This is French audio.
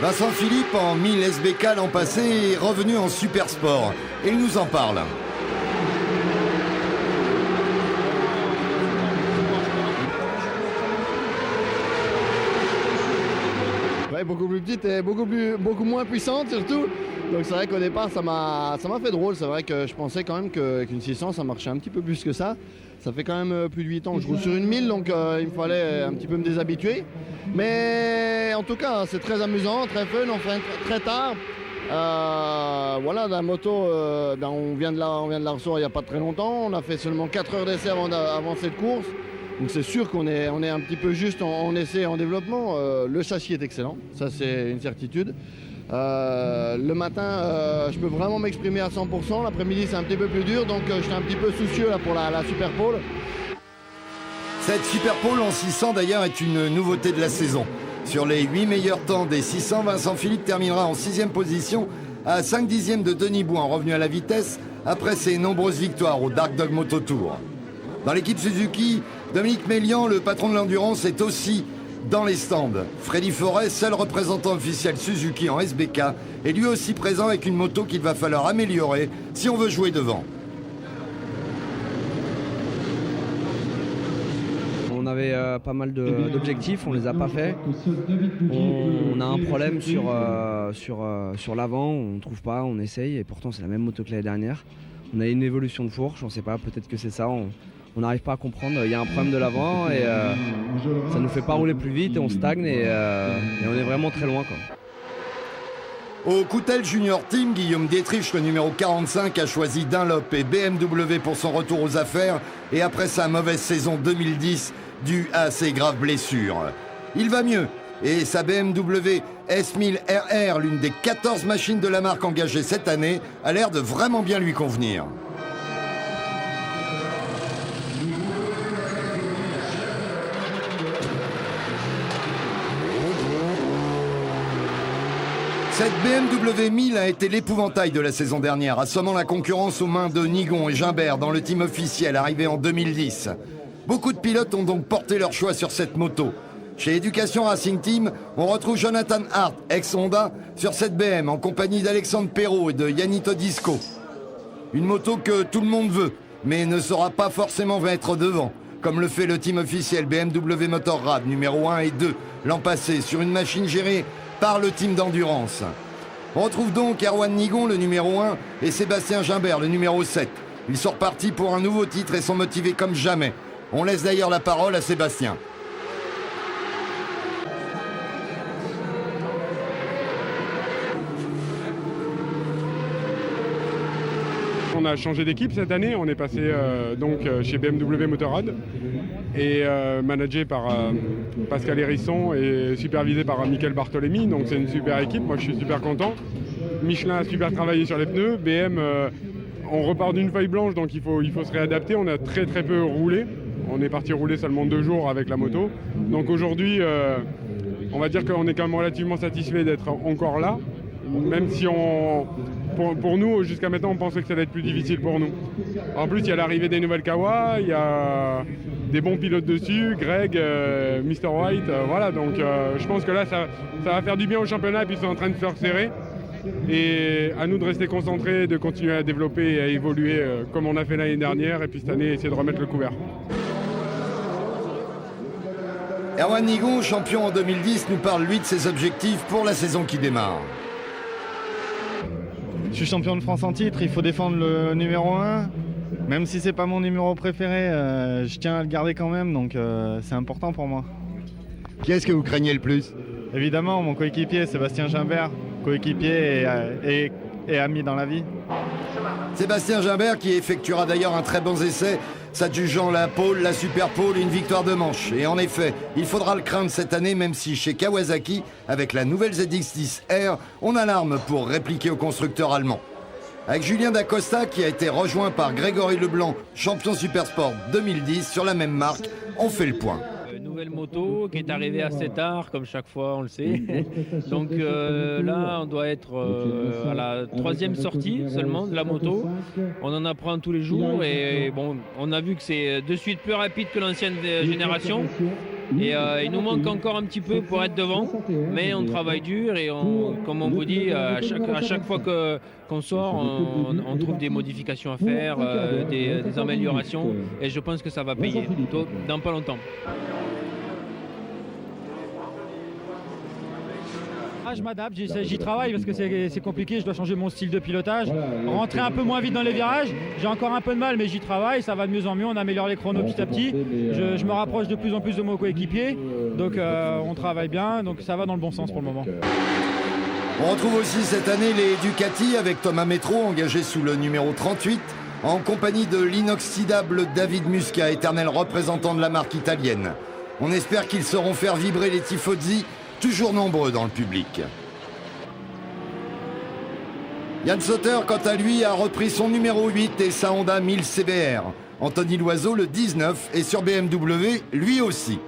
Vincent Philippe, en 1000 SBK l'an passé, est revenu en super sport. Et il nous en parle. Ouais, beaucoup plus petite et beaucoup moins puissante surtout. Donc c'est vrai qu'au départ ça m'a fait drôle. C'est vrai que je pensais quand même qu'une 600 ça marchait un petit peu plus que ça. Ça fait quand même plus de 8 ans que je roule sur une 1000, donc il me fallait un petit peu me déshabituer. Mais en tout cas, c'est très amusant, très fun, on fait très tard. Voilà, la moto, on vient de la recevoir il n'y a pas très longtemps. On a fait seulement 4 heures d'essai avant cette course. Donc c'est sûr qu'on est un petit peu juste en essai et en développement. Le châssis est excellent, ça c'est une certitude. Le matin, je peux vraiment m'exprimer à 100%. L'après-midi, c'est un petit peu plus dur, donc j'étais un petit peu soucieux là, pour la Super Pole. Cette Super Pole en 600 d'ailleurs est une nouveauté de la saison. Sur les 8 meilleurs temps des 600, Vincent Philippe terminera en 6e position à 5 dixièmes de Denis Bouin, revenu à la vitesse après ses nombreuses victoires au Dark Dog Moto Tour. Dans l'équipe Suzuki, Dominique Mélian, le patron de l'endurance, est aussi dans les stands. Freddy Forest, seul représentant officiel Suzuki en SBK, est lui aussi présent avec une moto qu'il va falloir améliorer si on veut jouer devant. On avait pas mal d'objectifs, on les a pas faits. On a un problème sur l'avant, on ne trouve pas, on essaye et pourtant c'est la même moto que l'année dernière. On a une évolution de fourche, on ne sait pas, peut-être que c'est ça. On n'arrive pas à comprendre, il y a un problème de l'avant et ça ne nous fait pas rouler plus vite et on stagne et on est vraiment très loin, quoi. Au Coutel Junior Team, Guillaume Dietrich, le numéro 45, a choisi Dunlop et BMW pour son retour aux affaires et après sa mauvaise saison 2010 due à ses graves blessures. Il va mieux et sa BMW S1000 RR, l'une des 14 machines de la marque engagées cette année, a l'air de vraiment bien lui convenir. Cette BMW 1000 a été l'épouvantail de la saison dernière, assommant la concurrence aux mains de Nigon et Gimbert dans le team officiel arrivé en 2010. Beaucoup de pilotes ont donc porté leur choix sur cette moto. Chez Education Racing Team, on retrouve Jonathan Hart, ex-Honda, sur cette BM en compagnie d'Alexandre Perrault et de Yanni Todisco. Une moto que tout le monde veut, mais ne saura pas forcément mettre devant, comme le fait le team officiel BMW Motorrad numéro 1 et 2 l'an passé sur une machine gérée par le team d'endurance. On retrouve donc Erwan Nigon, le numéro 1, et Sébastien Gimbert, le numéro 7. Ils sont repartis pour un nouveau titre et sont motivés comme jamais. On laisse d'ailleurs la parole à Sébastien. On a changé d'équipe cette année, on est passé chez BMW Motorrad et managé par Pascal Hérisson et supervisé par Michael Bartolemi, donc c'est une super équipe, moi je suis super content. Michelin a super travaillé sur les pneus, BM on repart d'une feuille blanche donc il faut se réadapter, on a très peu roulé, on est parti rouler seulement 2 jours avec la moto, donc aujourd'hui on va dire qu'on est quand même relativement satisfait d'être encore là, même si pour nous, jusqu'à maintenant, on pensait que ça allait être plus difficile pour nous. En plus, il y a l'arrivée des nouvelles Kawa, il y a des bons pilotes dessus, Greg, Mr. White, voilà. Donc je pense que là, ça va faire du bien au championnat, et puis ils sont en train de se faire serrer. Et à nous de rester concentrés, de continuer à développer et à évoluer comme on a fait l'année dernière, et puis cette année, essayer de remettre le couvert. Erwan Nigon, champion en 2010, nous parle lui de ses objectifs pour la saison qui démarre. Je suis champion de France en titre, il faut défendre le numéro 1. Même si c'est pas mon numéro préféré, je tiens à le garder quand même, donc c'est important pour moi. Qui est-ce que vous craignez le plus? Évidemment, mon coéquipier, Sébastien Gimbert, coéquipier et ami dans la vie. Sébastien Gimbert qui effectuera d'ailleurs un très bon essai, s'adjugeant la pole, la super pole et une victoire de manche. Et en effet, il faudra le craindre cette année, même si chez Kawasaki, avec la nouvelle ZX-10R, on a l'arme pour répliquer au constructeur allemand. Avec Julien Dacosta qui a été rejoint par Grégory Leblanc, champion Supersport 2010 sur la même marque, on fait le point. Nouvelle moto qui est arrivée assez tard, comme chaque fois, on le sait. Donc là, on doit être à la 3e sortie seulement de la moto. On en apprend tous les jours et bon, on a vu que c'est de suite plus rapide que l'ancienne génération. Et il nous manque encore un petit peu pour être devant, mais on travaille dur et comme on vous dit, à chaque fois qu'on sort, on trouve des modifications à faire, des améliorations, et je pense que ça va payer dans pas longtemps. Je m'adapte, j'y travaille parce que c'est compliqué, je dois changer mon style de pilotage, rentrer un peu moins vite dans les virages, j'ai encore un peu de mal mais j'y travaille, ça va de mieux en mieux, on améliore les chronos petit à petit, je me rapproche de plus en plus de mon coéquipier, donc on travaille bien, donc ça va dans le bon sens pour le moment. On retrouve aussi cette année les Ducati avec Thomas Métro engagé sous le numéro 38 en compagnie de l'inoxydable David Musca, éternel représentant de la marque italienne. On espère qu'ils sauront faire vibrer les tifosi, toujours nombreux dans le public. Yann Soter, quant à lui, a repris son numéro 8 et sa Honda 1000 CBR. Anthony Loiseau, le 19, est sur BMW, lui aussi.